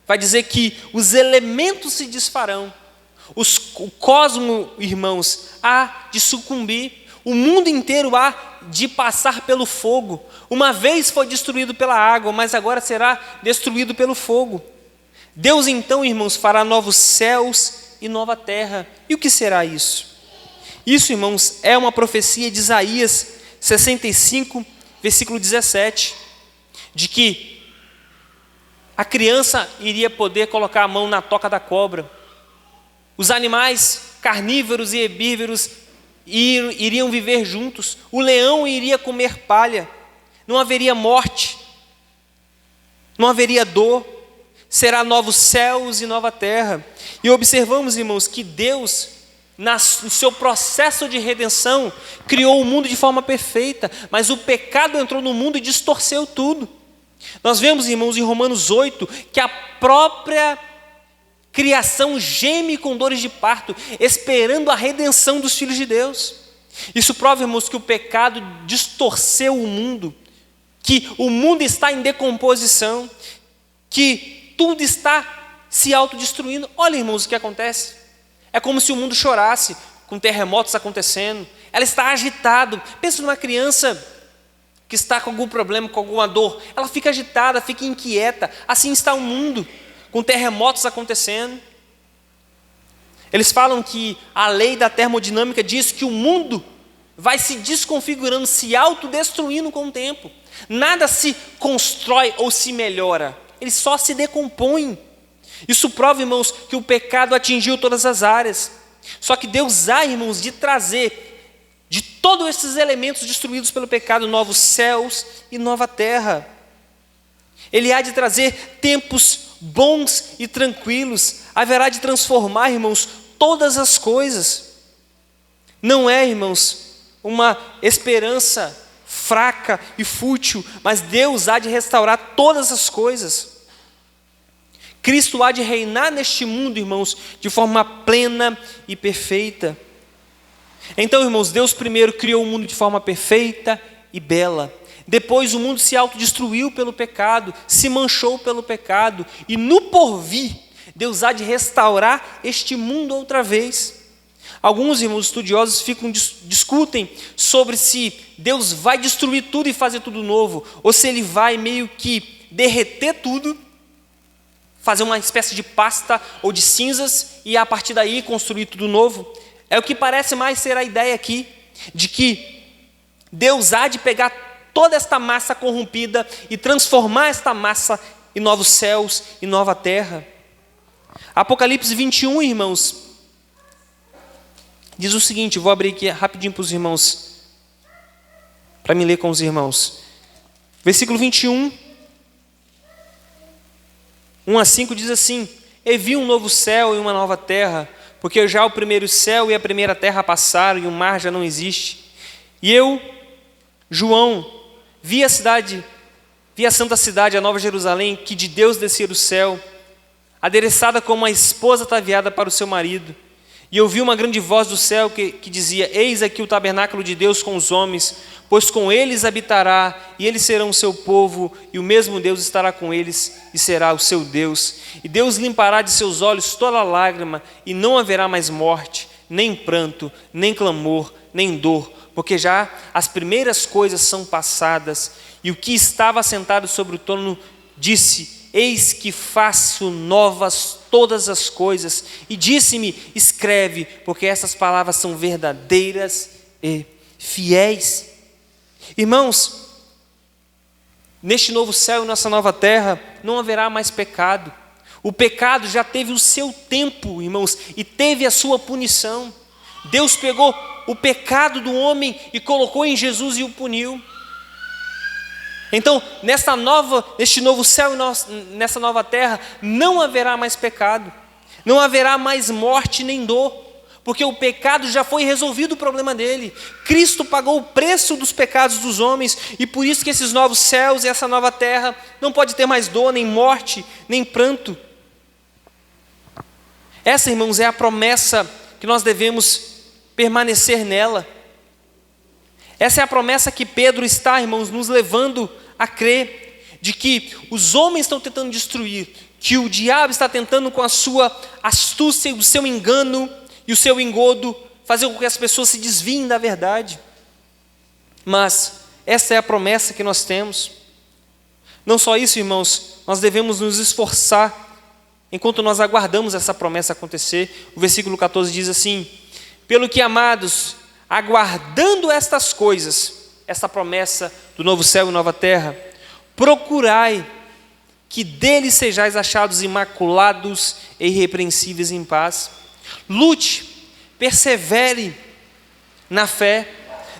vai dizer que os elementos se desfarão, o cosmo, irmãos, há de sucumbir, o mundo inteiro há de passar pelo fogo. Uma vez foi destruído pela água, mas agora será destruído pelo fogo. Deus então, irmãos, fará novos céus e nova terra. E o que será isso? Isso, irmãos, é uma profecia de Isaías 65, versículo 17, de que a criança iria poder colocar a mão na toca da cobra. Os animais carnívoros e herbívoros iriam viver juntos. O leão iria comer palha. Não haveria morte. Não haveria dor. Será novos céus e nova terra. E observamos, irmãos, que Deus, no seu processo de redenção, criou o mundo de forma perfeita, mas o pecado entrou no mundo e distorceu tudo. Nós vemos, irmãos, em Romanos 8, que a própria criação geme com dores de parto, esperando a redenção dos filhos de Deus. Isso prova, irmãos, que o pecado distorceu o mundo, que o mundo está em decomposição, que tudo está se autodestruindo. Olha, irmãos, o que acontece. É como se o mundo chorasse, com terremotos acontecendo. Ela está agitada. Pensa numa criança que está com algum problema, com alguma dor. Ela fica agitada, fica inquieta. Assim está o mundo, com terremotos acontecendo. Eles falam que a lei da termodinâmica diz que o mundo vai se desconfigurando, se autodestruindo com o tempo. Nada se constrói ou se melhora, ele só se decompõe. Isso prova, irmãos, que o pecado atingiu todas as áreas. Só que Deus há, irmãos, de trazer de todos esses elementos destruídos pelo pecado novos céus e nova terra. Ele há de trazer tempos bons e tranquilos, haverá de transformar, irmãos, todas as coisas. Não é, irmãos, uma esperança fraca e fútil, mas Deus há de restaurar todas as coisas. Cristo há de reinar neste mundo, irmãos, de forma plena e perfeita. Então, irmãos, Deus primeiro criou o mundo de forma perfeita e bela. Depois o mundo se autodestruiu pelo pecado, se manchou pelo pecado, e no porvir, Deus há de restaurar este mundo outra vez. Alguns, irmãos, estudiosos discutem sobre se Deus vai destruir tudo e fazer tudo novo, ou se Ele vai meio que derreter tudo, fazer uma espécie de pasta ou de cinzas, e a partir daí construir tudo novo. É o que parece mais ser a ideia aqui, de que Deus há de pegar toda esta massa corrompida e transformar esta massa em novos céus e nova terra. Apocalipse 21, irmãos, diz o seguinte, vou abrir aqui rapidinho para os irmãos, para me ler com os irmãos. Versículo 21, 1 a 5 diz assim: E vi um novo céu e uma nova terra, porque já o primeiro céu e a primeira terra passaram e o mar já não existe. E eu, João, vi a santa cidade, a nova Jerusalém, que de Deus descia do céu, adereçada como uma esposa ataviada para o seu marido. E eu vi uma grande voz do céu que dizia: Eis aqui o tabernáculo de Deus com os homens, pois com eles habitará, e eles serão o seu povo, e o mesmo Deus estará com eles, e será o seu Deus. E Deus limpará de seus olhos toda lágrima, e não haverá mais morte, nem pranto, nem clamor, nem dor, porque já as primeiras coisas são passadas. E o que estava sentado sobre o trono disse: eis que faço novas todas as coisas. E disse-me: escreve, porque essas palavras são verdadeiras e fiéis. Irmãos, neste novo céu e nessa nova terra não haverá mais pecado. O pecado já teve o seu tempo, irmãos, e teve a sua punição. Deus pegou o pecado do homem e colocou em Jesus e o puniu. Então, neste novo céu e nessa nova terra, não haverá mais pecado, não haverá mais morte nem dor, porque o pecado já foi resolvido, o problema dele. Cristo pagou o preço dos pecados dos homens, e por isso que esses novos céus e essa nova terra não pode ter mais dor, nem morte, nem pranto. Essa, irmãos, é a promessa que nós devemos permanecer nela. Essa é a promessa que Pedro está, irmãos, nos levando a crer, de que os homens estão tentando destruir, que o diabo está tentando com a sua astúcia, o seu engano e o seu engodo, fazer com que as pessoas se desviem da verdade. Mas essa é a promessa que nós temos. Não só isso, irmãos, nós devemos nos esforçar enquanto nós aguardamos essa promessa acontecer. O versículo 14 diz assim: pelo que, amados, aguardando estas coisas, essa promessa do novo céu e nova terra, procurai que dele sejais achados imaculados e irrepreensíveis em paz. Lute, persevere na fé,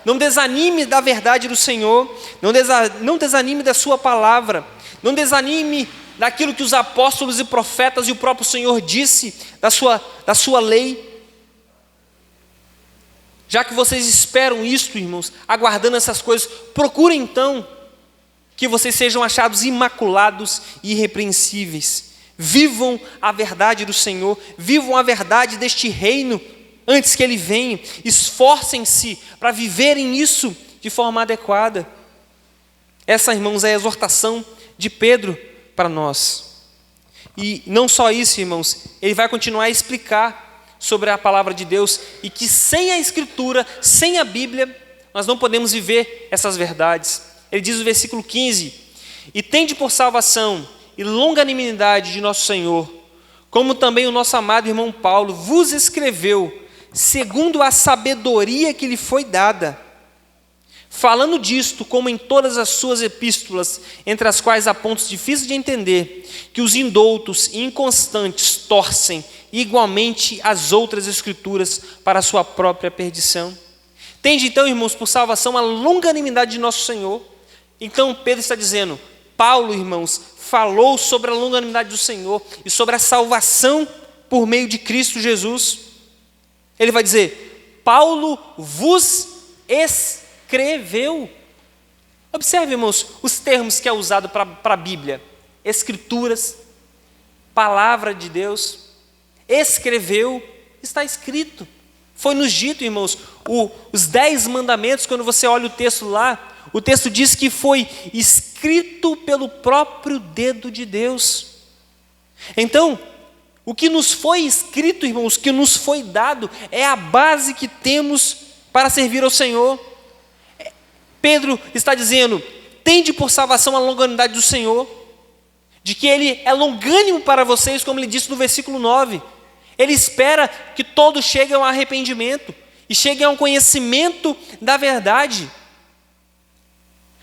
não desanime da verdade do Senhor, não desanime da sua palavra, não desanime daquilo que os apóstolos e profetas e o próprio Senhor disse da sua lei. Já que vocês esperam isto, irmãos, aguardando essas coisas, procurem então que vocês sejam achados imaculados e irrepreensíveis. Vivam a verdade do Senhor, vivam a verdade deste reino antes que ele venha. Esforcem-se para viverem isso de forma adequada. Essa, irmãos, é a exortação de Pedro para nós. E não só isso, irmãos, ele vai continuar a explicar sobre a palavra de Deus, e que sem a Escritura, sem a Bíblia, nós não podemos viver essas verdades. Ele diz no versículo 15: e tende por salvação e longanimidade de nosso Senhor, como também o nosso amado irmão Paulo vos escreveu, segundo a sabedoria que lhe foi dada, falando disto, como em todas as suas epístolas, entre as quais há pontos difíceis de entender, que os indoutos e inconstantes torcem igualmente as outras escrituras para a sua própria perdição. Tende então, irmãos, por salvação a longanimidade de nosso Senhor. Então Pedro está dizendo, Paulo, irmãos, falou sobre a longanimidade do Senhor e sobre a salvação por meio de Cristo Jesus. Ele vai dizer, Paulo vos escreveu. Observe, irmãos, os termos que é usado para a Bíblia: escrituras, palavra de Deus. Escreveu, está escrito. Foi nos dito, irmãos, os 10 mandamentos. Quando você olha o texto lá, o texto diz que foi escrito pelo próprio dedo de Deus. Então, o que nos foi escrito, irmãos, o que nos foi dado, é a base que temos para servir ao Senhor. Pedro está dizendo, tende por salvação a longanimidade do Senhor, de que Ele é longânimo para vocês, como Ele disse no versículo 9. Ele espera que todos cheguem ao arrependimento e cheguem ao conhecimento da verdade.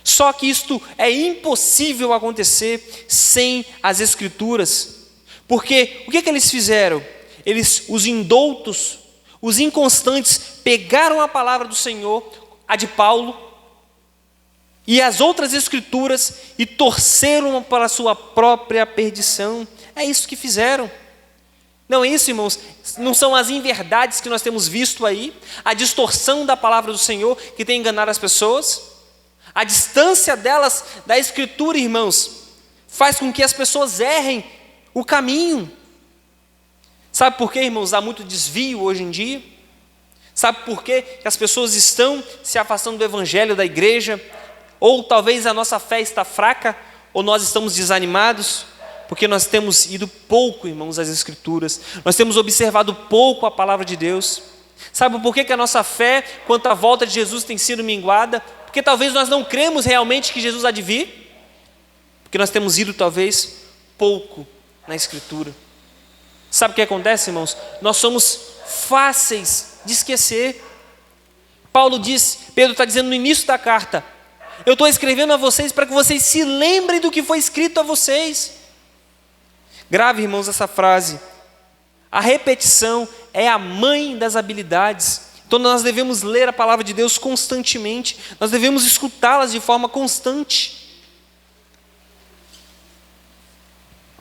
Só que isto é impossível acontecer sem as Escrituras. Porque o que eles fizeram? Os indoutos, os inconstantes, pegaram a palavra do Senhor, a de Paulo, e as outras Escrituras, e torceram para a sua própria perdição. É isso que fizeram. Não é isso, irmãos? Não são as inverdades que nós temos visto aí, a distorção da palavra do Senhor que tem enganado as pessoas, a distância delas da Escritura, irmãos, faz com que as pessoas errem o caminho. Sabe por quê, irmãos? Há muito desvio hoje em dia. Sabe por quê que as pessoas estão se afastando do Evangelho, da igreja? Ou talvez a nossa fé está fraca, ou nós estamos desanimados, porque nós temos ido pouco, irmãos, às Escrituras, nós temos observado pouco a palavra de Deus. Sabe por que a nossa fé quanto à volta de Jesus tem sido minguada? Porque talvez nós não cremos realmente que Jesus há de vir, porque nós temos ido talvez pouco na Escritura. Sabe o que acontece, irmãos? Nós somos fáceis de esquecer. Pedro está dizendo no início da carta: eu estou escrevendo a vocês para que vocês se lembrem do que foi escrito a vocês. Grave, irmãos, essa frase: a repetição é a mãe das habilidades. Então nós devemos ler a palavra de Deus constantemente, nós devemos escutá-las de forma constante.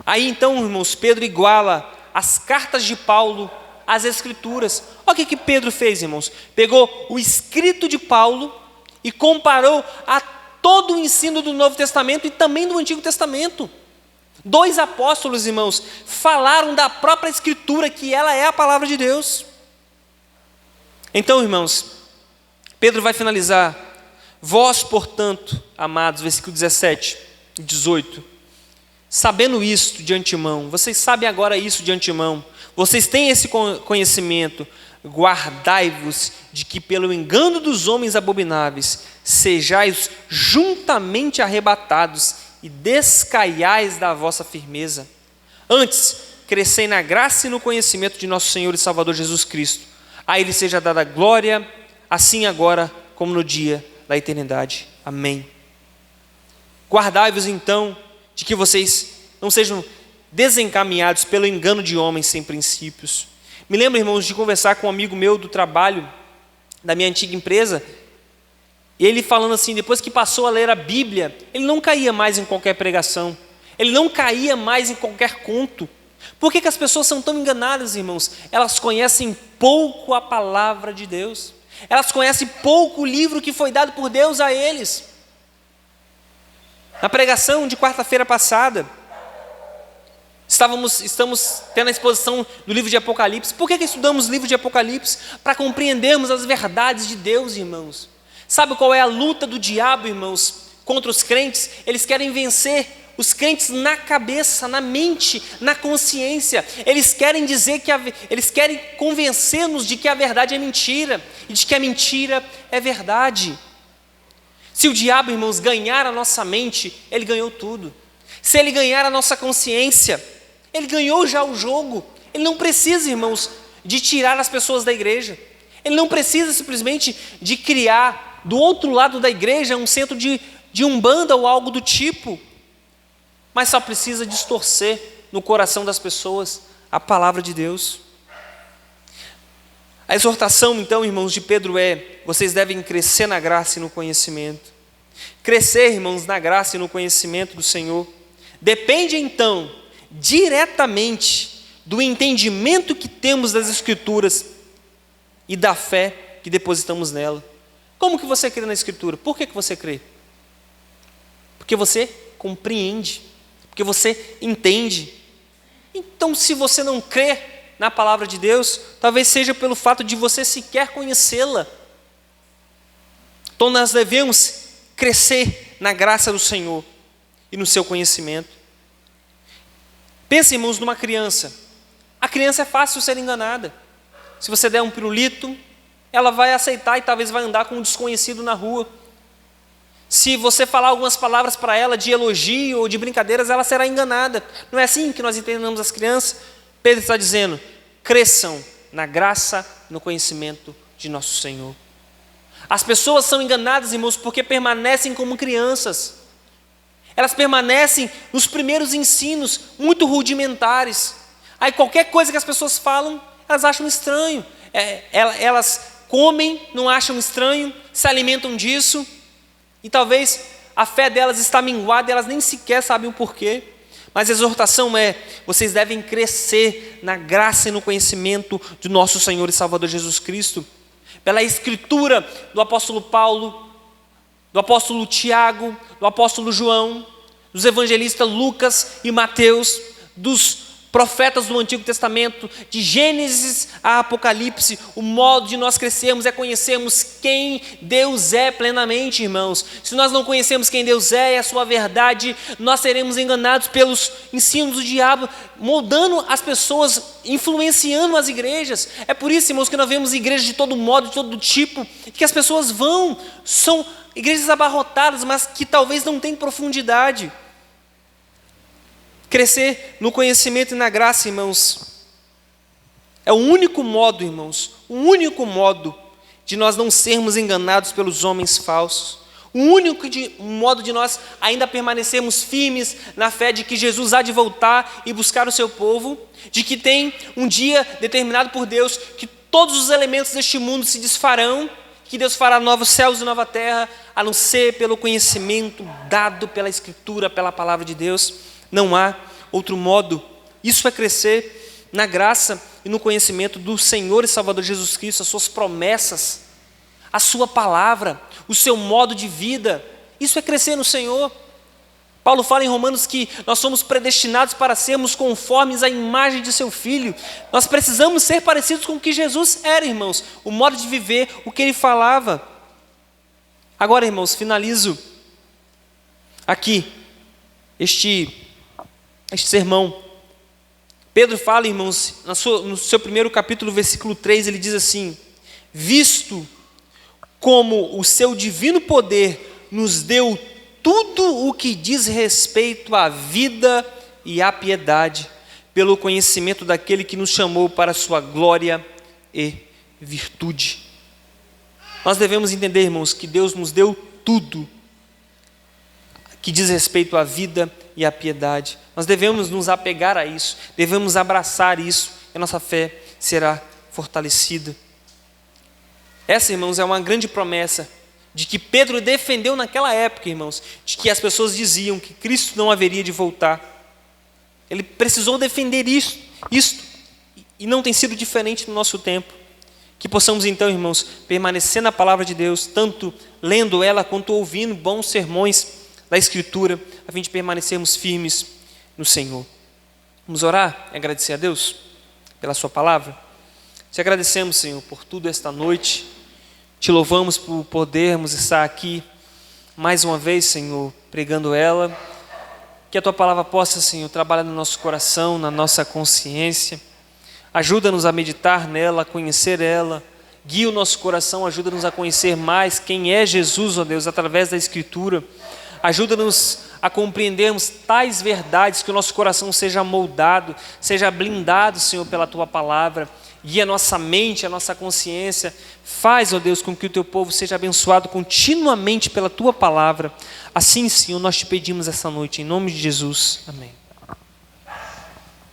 Aí então, irmãos, Pedro iguala as cartas de Paulo às Escrituras. Olha o que Pedro fez, irmãos. Pegou o escrito de Paulo e comparou a todo o ensino do Novo Testamento e também do Antigo Testamento. 2 apóstolos, irmãos, falaram da própria Escritura, que ela é a palavra de Deus. Então, irmãos, Pedro vai finalizar: vós, portanto, amados, versículo 17 e 18, sabendo isto de antemão, vocês sabem agora isso de antemão, vocês têm esse conhecimento, guardai-vos de que pelo engano dos homens abomináveis sejais juntamente arrebatados e descaiais da vossa firmeza. Antes, crescei na graça e no conhecimento de nosso Senhor e Salvador Jesus Cristo. A Ele seja dada a glória, assim agora como no dia da eternidade. Amém. Guardai-vos então de que vocês não sejam desencaminhados pelo engano de homens sem princípios. Me lembro, irmãos, de conversar com um amigo meu do trabalho, da minha antiga empresa, e ele falando assim, depois que passou a ler a Bíblia, ele não caía mais em qualquer pregação, ele não caía mais em qualquer conto. Por que as pessoas são tão enganadas, irmãos? Elas conhecem pouco a palavra de Deus, elas conhecem pouco o livro que foi dado por Deus a eles. Na pregação de quarta-feira passada, estamos tendo a exposição do livro de Apocalipse. Por que estudamos o livro de Apocalipse? Para compreendermos as verdades de Deus, irmãos. Sabe qual é a luta do diabo, irmãos, contra os crentes? Eles querem vencer os crentes na cabeça, na mente, na consciência. Eles querem dizer eles querem convencer-nos de que a verdade é mentira e de que a mentira é verdade. Se o diabo, irmãos, ganhar a nossa mente, ele ganhou tudo. Se ele ganhar a nossa consciência, ele ganhou já o jogo. Ele não precisa, irmãos, de tirar as pessoas da igreja. Ele não precisa simplesmente de criar do outro lado da igreja um centro de umbanda ou algo do tipo. Mas só precisa distorcer no coração das pessoas a palavra de Deus. A exortação, então, irmãos, de Pedro é: vocês devem crescer na graça e no conhecimento. Crescer, irmãos, na graça e no conhecimento do Senhor depende, então, diretamente do entendimento que temos das Escrituras e da fé que depositamos nela. Como que você crê na Escritura? Por que você crê? Porque você compreende, porque você entende. Então, se você não crê na palavra de Deus, talvez seja pelo fato de você sequer conhecê-la. Então nós devemos crescer na graça do Senhor e no seu conhecimento. Pense, irmãos, numa criança. A criança é fácil ser enganada. Se você der um pirulito, ela vai aceitar e talvez vai andar com um desconhecido na rua. Se você falar algumas palavras para ela de elogio ou de brincadeiras, ela será enganada. Não é assim que nós entendemos as crianças? Pedro está dizendo: cresçam na graça e no conhecimento de nosso Senhor. As pessoas são enganadas, irmãos, porque permanecem como crianças. Elas permanecem nos primeiros ensinos, muito rudimentares. Aí qualquer coisa que as pessoas falam, elas acham estranho. Elas comem, não acham estranho, se alimentam disso. E talvez a fé delas está minguada e elas nem sequer sabem o porquê. Mas a exortação é: vocês devem crescer na graça e no conhecimento de nosso Senhor e Salvador Jesus Cristo. Pela escritura do apóstolo Paulo, do apóstolo Tiago, do apóstolo João, dos evangelistas Lucas e Mateus, dos profetas do Antigo Testamento, de Gênesis a Apocalipse, o modo de nós crescermos é conhecermos quem Deus é plenamente, irmãos. Se nós não conhecemos quem Deus é e a sua verdade, nós seremos enganados pelos ensinos do diabo, moldando as pessoas, influenciando as igrejas. É por isso, irmãos, que nós vemos igrejas de todo modo, de todo tipo, que as pessoas são igrejas abarrotadas, mas que talvez não tenham profundidade. Crescer no conhecimento e na graça, irmãos, é o único modo, irmãos, o único modo de nós não sermos enganados pelos homens falsos. O único modo de nós ainda permanecermos firmes na fé de que Jesus há de voltar e buscar o seu povo, de que tem um dia determinado por Deus, que todos os elementos deste mundo se desfarão, que Deus fará novos céus e nova terra, a não ser pelo conhecimento dado pela Escritura, pela palavra de Deus. Não há outro modo. Isso é crescer na graça e no conhecimento do Senhor e Salvador Jesus Cristo, as suas promessas, a sua palavra, o seu modo de vida. Isso é crescer no Senhor. Paulo fala em Romanos que nós somos predestinados para sermos conformes à imagem de seu Filho. Nós precisamos ser parecidos com o que Jesus era, irmãos, o modo de viver, o que ele falava. Agora, irmãos, finalizo aqui este sermão. Pedro fala, irmãos, no seu primeiro capítulo, versículo 3, ele diz assim: visto como o seu divino poder nos deu tudo o que diz respeito à vida e à piedade, pelo conhecimento daquele que nos chamou para a sua glória e virtude. Nós devemos entender, irmãos, que Deus nos deu tudo que diz respeito à vida e à piedade. Nós devemos nos apegar a isso, devemos abraçar isso, e a nossa fé será fortalecida. Essa, irmãos, é uma grande promessa de que Pedro defendeu naquela época, irmãos, de que as pessoas diziam que Cristo não haveria de voltar. Ele precisou defender isso, e não tem sido diferente no nosso tempo. Que possamos então, irmãos, permanecer na palavra de Deus, tanto lendo ela quanto ouvindo bons sermões da Escritura, a fim de permanecermos firmes no Senhor. Vamos orar e agradecer a Deus pela sua palavra. Te agradecemos, Senhor, por tudo esta noite. Te louvamos por podermos estar aqui mais uma vez, Senhor, pregando ela. Que a tua palavra possa, Senhor, trabalhar no nosso coração, na nossa consciência. Ajuda-nos a meditar nela, a conhecer ela. Guia o nosso coração, ajuda-nos a conhecer mais quem é Jesus, ó Deus, através da Escritura. Ajuda-nos a compreendermos tais verdades, que o nosso coração seja moldado, seja blindado, Senhor, pela tua palavra. Guia a nossa mente, a nossa consciência. Faz, ó Deus, com que o teu povo seja abençoado continuamente pela tua palavra. Assim, Senhor, nós te pedimos essa noite, em nome de Jesus. Amém.